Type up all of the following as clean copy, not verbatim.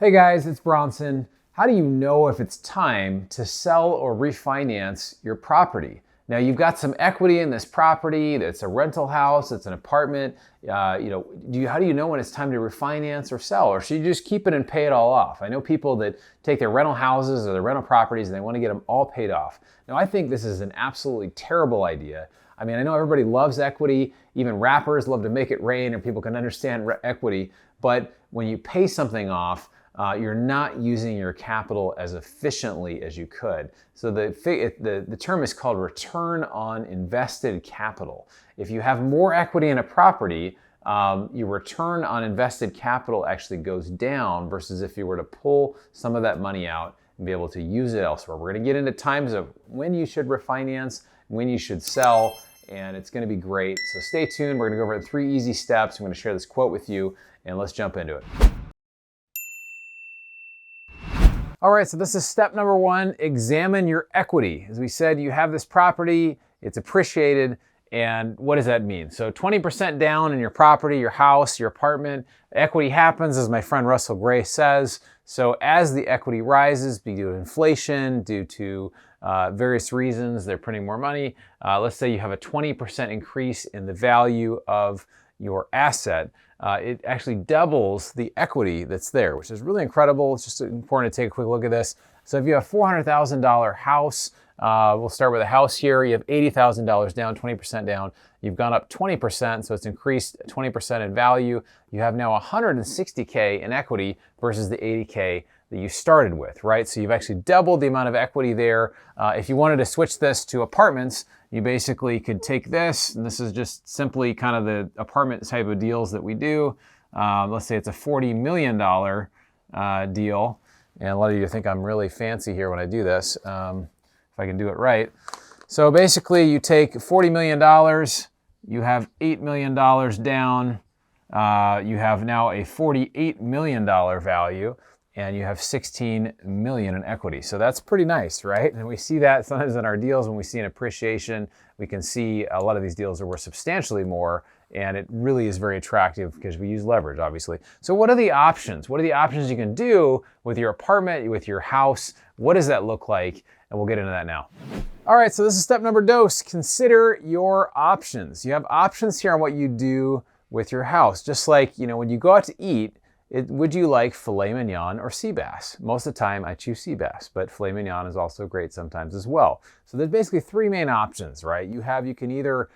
Hey guys, it's Bronson. How do you know if it's time to sell or refinance your property? Now you've got some equity in this property. It's a rental house. It's an apartment. How do you know when it's time to refinance or sell, or should you just keep it and pay it all off? I know people that take their rental houses or their rental properties and they want to get them all paid off. Now I think this is an absolutely terrible idea. I mean, I know everybody loves equity. Even rappers love to make it rain, and people can understand equity. But when you pay something off, you're not using your capital as efficiently as you could. So the term is called return on invested capital. If you have more equity in a property, your return on invested capital actually goes down versus if you were to pull some of that money out and be able to use it elsewhere. We're going to get into times of when you should refinance, when you should sell, and it's going to be great. So stay tuned. We're going to go over the 3 easy steps. I'm going to share this quote with you, and let's jump into it. All right, so this is step number 1, examine your equity. As we said, you have this property, it's appreciated, and what does that mean? So 20% down in your property, your house, your apartment, equity happens, as my friend Russell Gray says. So as the equity rises, due to inflation, due to various reasons, they're printing more money. Let's say you have a 20% increase in the value of your asset. It actually doubles the equity that's there, which is really incredible. It's just important to take a quick look at this. So if you have a $400,000 house, we'll start with a house here. You have $80,000 down, 20% down. You've gone up 20%, so it's increased 20% in value. You have now $160K in equity versus the $80K that you started with, right? So you've actually doubled the amount of equity there. If you wanted to switch this to apartments, you basically could take this, and this is just simply kind of the apartment type of deals that we do. Let's say it's a $40 million deal. And a lot of you think I'm really fancy here when I do this, if I can do it right. So basically you take $40 million, you have $8 million down, you have now a $48 million value, and you have 16 million in equity. So that's pretty nice, right? And we see that sometimes in our deals when we see an appreciation, we can see a lot of these deals are worth substantially more, and it really is very attractive because we use leverage, obviously. So what are the options? What are the options you can do with your apartment, with your house? What does that look like? And we'll get into that now. All right, so this is step number 2. Consider your options. You have options here on what you do with your house. Just like, when you go out to eat, would you like filet mignon or sea bass? Most of the time I choose sea bass, but filet mignon is also great sometimes as well. So there's basically 3 main options, right? You can either,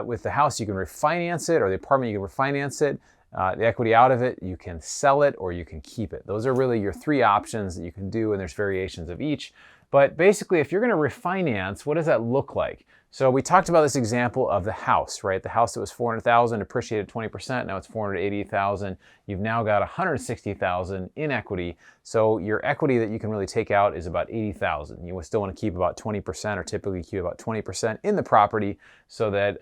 with the house, you can refinance it, or the apartment, you can refinance it, the equity out of it, you can sell it, or you can keep it. Those are really your 3 options that you can do, and there's variations of each. But basically, if you're gonna refinance, what does that look like? So we talked about this example of the house, right? The house that was $400,000 appreciated 20%, now it's $480,000. You've now got $160,000 in equity. So your equity that you can really take out is about $80,000. You still want to keep about 20%, or typically keep about 20% in the property, so that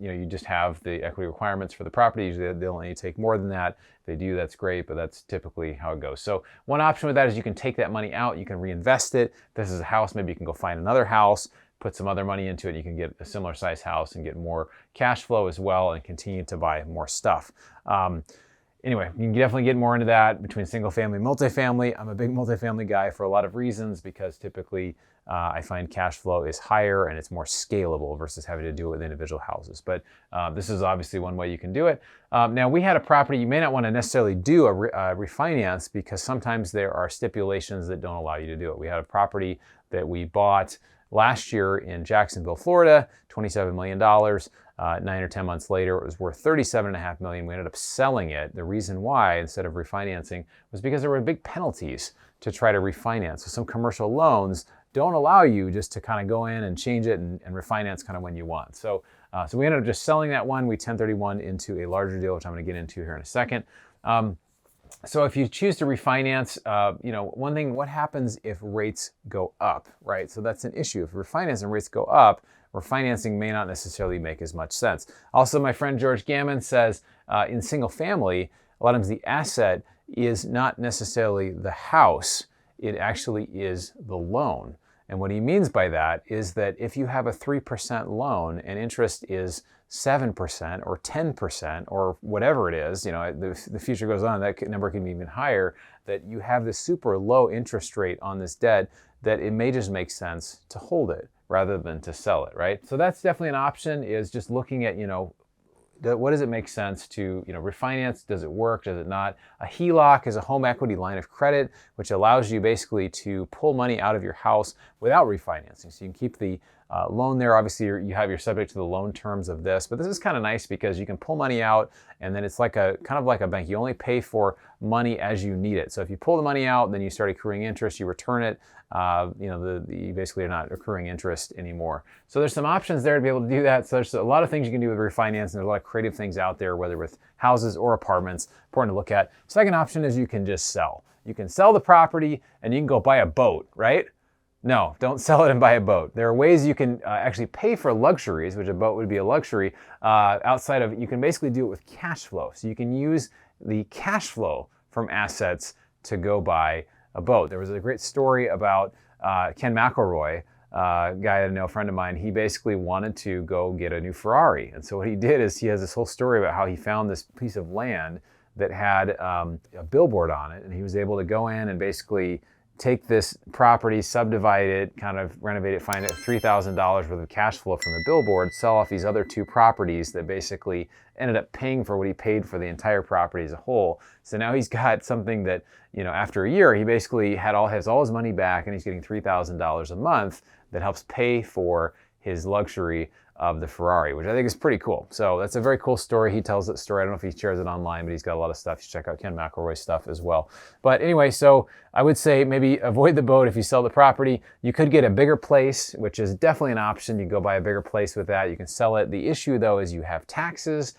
you just have the equity requirements for the property. Usually they'll let you take more than that. If they do, that's great, but that's typically how it goes. So one option with that is you can take that money out, you can reinvest it. If this is a house, maybe you can go find another house, put some other money into it, you can get a similar size house and get more cash flow as well, and continue to buy more stuff. Anyway, you can definitely get more into that between single family and multifamily. I'm a big multifamily guy for a lot of reasons, because typically I find cash flow is higher and it's more scalable versus having to do it with individual houses. But this is obviously one way you can do it. Now, we had a property, you may not want to necessarily do a refinance, because sometimes there are stipulations that don't allow you to do it. We had a property that we bought last year in Jacksonville, Florida, $27 million. 9 or 10 months later, it was worth $37.5 million. We ended up selling it. The reason why, instead of refinancing, was because there were big penalties to try to refinance. So some commercial loans don't allow you just to kind of go in and change it and refinance kind of when you want. So we ended up just selling that one. We 1031 into a larger deal, which I'm going to get into here in a second. So if you choose to refinance, one thing, what happens if rates go up, right? So that's an issue. If refinancing rates go up, refinancing may not necessarily make as much sense. Also, my friend George Gammon says in single family, a lot of times the asset is not necessarily the house, it actually is the loan. And what he means by that is that if you have a 3% loan and interest is 7% or 10% or whatever it is, the future goes on, that number can be even higher, that you have this super low interest rate on this debt, that it may just make sense to hold it rather than to sell it, right? So that's definitely an option, is just looking at, what does it make sense to refinance? Does it work? Does it not? A HELOC is a home equity line of credit, which allows you basically to pull money out of your house without refinancing. So you can keep the loan there. Obviously, you're subject to the loan terms of this, but this is kind of nice because you can pull money out, and then it's kind of like a bank. You only pay for money as you need it. So if you pull the money out, then you start accruing interest, you return it. You basically are not accruing interest anymore. So there's some options there to be able to do that. So there's a lot of things you can do with refinance, and there's a lot of creative things out there, whether with houses or apartments. Important to look at. Second option is you can just sell. You can sell the property and you can go buy a boat, right? No, don't sell it and buy a boat. There are ways you can actually pay for luxuries, which a boat would be a luxury, outside of, you can basically do it with cash flow. So you can use the cash flow from assets to go buy a boat. There was a great story about Ken McElroy, a guy I know, a friend of mine. He basically wanted to go get a new Ferrari. And so what he did is he has this whole story about how he found this piece of land that had a billboard on it. And he was able to go in and basically take this property, subdivide it, kind of renovate it, find it $3,000 worth of cash flow from the billboard, sell off these other two properties that basically ended up paying for what he paid for the entire property as a whole. So now he's got something that, after a year, he basically has all his money back, and he's getting $3,000 a month that helps pay for his luxury of the Ferrari, which I think is pretty cool. So that's a very cool story. He tells that story. I don't know if he shares it online, but he's got a lot of stuff. You should check out Ken McElroy's stuff as well. But anyway, so I would say maybe avoid the boat if you sell the property. You could get a bigger place, which is definitely an option. You can go buy a bigger place with that. You can sell it. The issue, though, is you have taxes.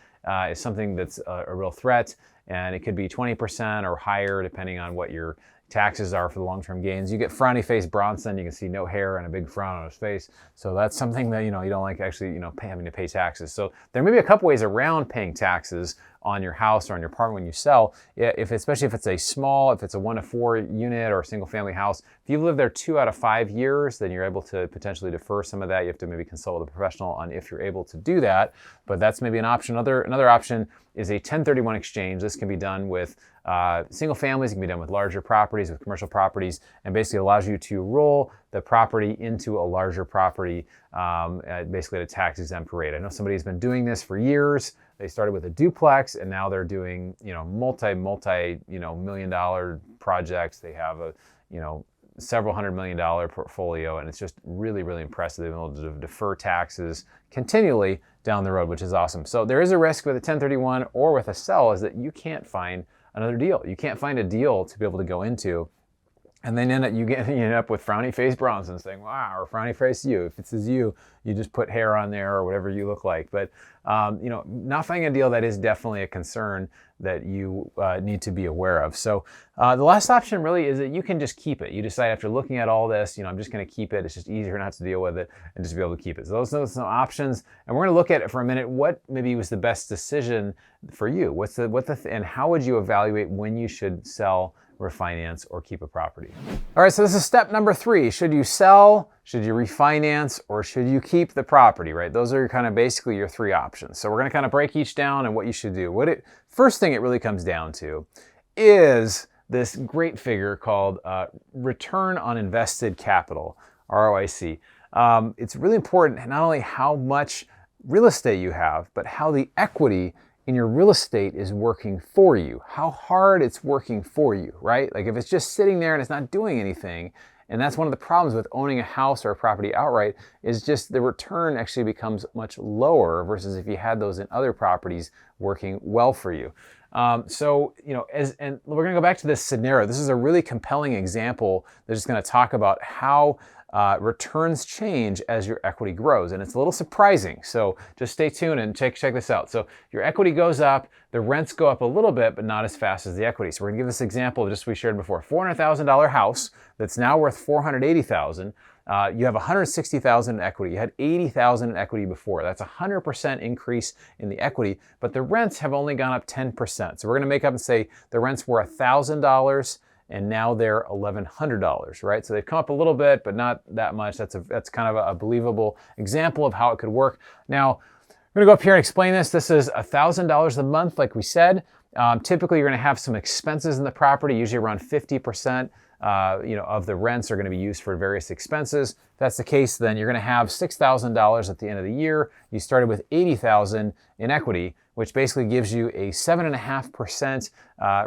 Is something that's a real threat, and it could be 20% or higher depending on what your taxes are for the long-term gains. You get frowny face Bronson, you can see no hair and a big frown on his face. So that's something that, you don't like actually, having to pay taxes. So there may be a couple ways around paying taxes on your house or on your apartment when you sell, especially if it's a 1 to 4 unit or a single family house. If you've lived there 2 out of 5 years, then you're able to potentially defer some of that. You have to maybe consult with a professional on if you're able to do that, but that's maybe an option. Another option is a 1031 exchange. This can be done with single families, it can be done with larger properties, with commercial properties, and basically allows you to roll the property into a larger property, basically at a tax exempt rate. I know somebody's been doing this for years. They started with a duplex, and now they're doing, multi $1,000,000 projects. They have a, several $100 million portfolio, and it's just really, really impressive. They've been able to defer taxes continually down the road, which is awesome. So there is a risk with a 1031 or with a sell, is that you can't find another deal. You can't find a deal to be able to go into. And then you end up with frowny face Bronson saying, wow, or frowny face you. If it says you just put hair on there or whatever you look like. But, not finding a deal, that is definitely a concern that you need to be aware of. So the last option really is that you can just keep it. You decide after looking at all this, I'm just going to keep it. It's just easier not to deal with it and just be able to keep it. So those are some options. And we're going to look at it for a minute. What maybe was the best decision for you? And how would you evaluate when you should sell, refinance, or keep a property? All right, so this is step number 3. Should you sell, should you refinance, or should you keep the property, right? Those are kind of basically your 3 options. So we're gonna kind of break each down and what you should do. First thing it really comes down to is this great figure called return on invested capital, ROIC. It's really important not only how much real estate you have, but how the equity in your real estate is working for you, how hard it's working for you, right? Like if it's just sitting there and it's not doing anything, and that's one of the problems with owning a house or a property outright, is just the return actually becomes much lower versus if you had those in other properties working well for you. And we're gonna go back to this scenario. This is a really compelling example that's just gonna talk about how returns change as your equity grows, and it's a little surprising. So just stay tuned and check this out. So your equity goes up, the rents go up a little bit, but not as fast as the equity. So we're gonna give this example just we shared before. $400,000 house that's now worth $480,000. You have $160,000 in equity. You had $80,000 in equity before. That's a 100% increase in the equity, but the rents have only gone up 10%. So we're gonna make up and say the rents were $1,000 and now they're $1,100, right? So they've come up a little bit, but not that much. That's kind of a believable example of how it could work. Now, I'm gonna go up here and explain this. This is $1,000 a month, like we said. Typically, you're gonna have some expenses in the property, usually around 50%. Of the rents are going to be used for various expenses. If that's the case, then you're going to have $6,000 at the end of the year. You started with $80,000 in equity, which basically gives you a 7.5%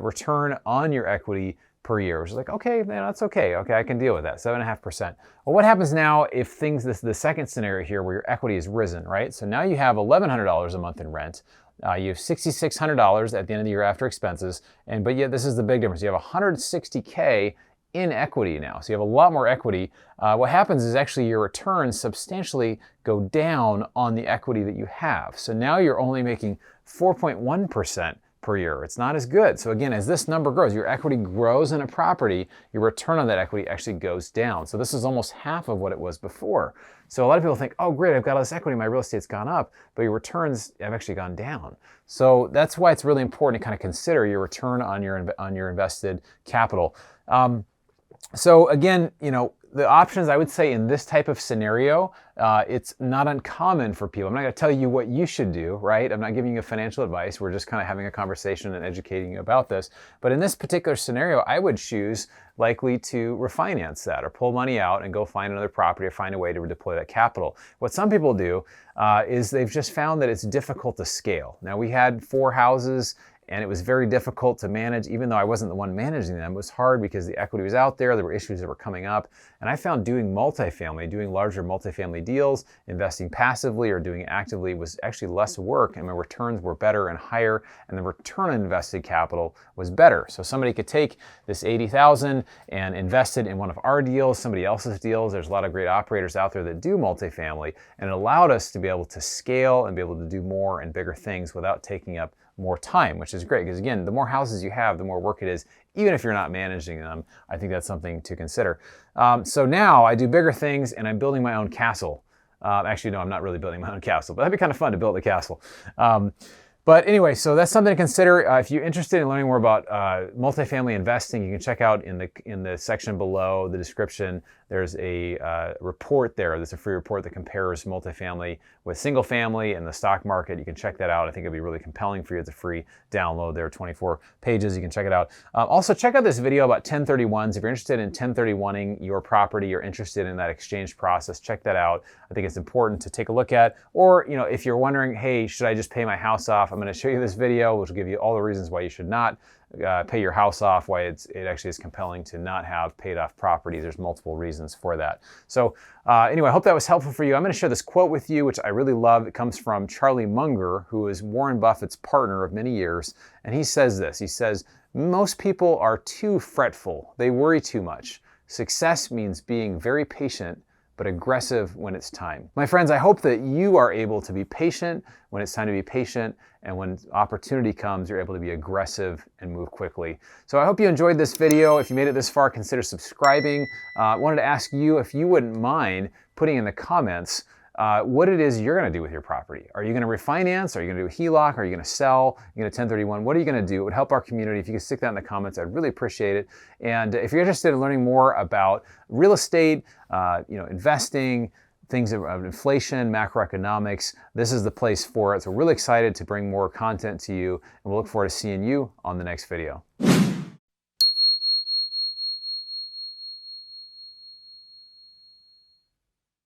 return on your equity per year, which is like, okay, man, that's okay. Okay, I can deal with that, 7.5%. Well, what happens now if this is the second scenario here where your equity has risen, right? So now you have $1,100 a month in rent. You have $6,600 at the end of the year after expenses, but yet this is the big difference. You have $160K in equity now. So you have a lot more equity. What happens is actually your returns substantially go down on the equity that you have. So now you're only making 4.1% per year. It's not as good. So again, as this number grows, your equity grows in a property, your return on that equity actually goes down. So this is almost half of what it was before. So a lot of people think, oh great, I've got all this equity, my real estate's gone up, but your returns have actually gone down. So that's why it's really important to kind of consider your return on your invested capital. So again, the options I would say in this type of scenario, it's not uncommon for people. I'm not going to tell you what you should do, right? I'm not giving you financial advice. We're just kind of having a conversation and educating you about this. But in this particular scenario, I would choose likely to refinance that or pull money out and go find another property or find a way to redeploy that capital. What some people do is they've just found that it's difficult to scale. Now, we had 4 houses and it was very difficult to manage, even though I wasn't the one managing them. It was hard because the equity was out there were issues that were coming up. And I found doing larger multifamily deals, investing passively or doing it actively was actually less work, and my returns were better and higher, and the return on invested capital was better. So somebody could take this $80,000 and invest it in one of our deals, somebody else's deals. There's a lot of great operators out there that do multifamily, and it allowed us to be able to scale and be able to do more and bigger things without taking up more time, which is great because again, the more houses you have, the more work it is, even if you're not managing them. I think that's something to consider. So now I do bigger things and I'm building my own castle. Actually, no, I'm not really building my own castle, but that'd be kind of fun to build a castle. But anyway, so that's something to consider. If you're interested in learning more about multifamily investing, you can check out in the section below the description. There's a report there. There's a free report that compares multifamily with single family and the stock market. You can check that out. I think it'll be really compelling for you. It's a free download. There are 24 pages. You can check it out. Also, check out this video about 1031s. If you're interested in 1031ing your property, you're interested in that exchange process, check that out. I think it's important to take a look at. Or, if you're wondering, hey, should I just pay my house off? I'm going to show you this video, which will give you all the reasons why you should not pay your house off, why it actually is compelling to not have paid off properties. There's multiple reasons for that. So anyway, I hope that was helpful for you. I'm going to share this quote with you, which I really love. It comes from Charlie Munger, who is Warren Buffett's partner of many years. And he says this, he says, most people are too fretful. They worry too much. Success means being very patient, but aggressive when it's time. My friends, I hope that you are able to be patient when it's time to be patient, and when opportunity comes, you're able to be aggressive and move quickly. So I hope you enjoyed this video. If you made it this far, consider subscribing. I wanted to ask you if you wouldn't mind putting in the comments what it is you're going to do with your property. Are you going to refinance? Are you going to do a HELOC? Are you going to sell? Are you going to 1031? What are you going to do? It would help our community. If you could stick that in the comments, I'd really appreciate it. And if you're interested in learning more about real estate, investing, things of inflation, macroeconomics, this is the place for it. So we're really excited to bring more content to you, and we'll look forward to seeing you on the next video.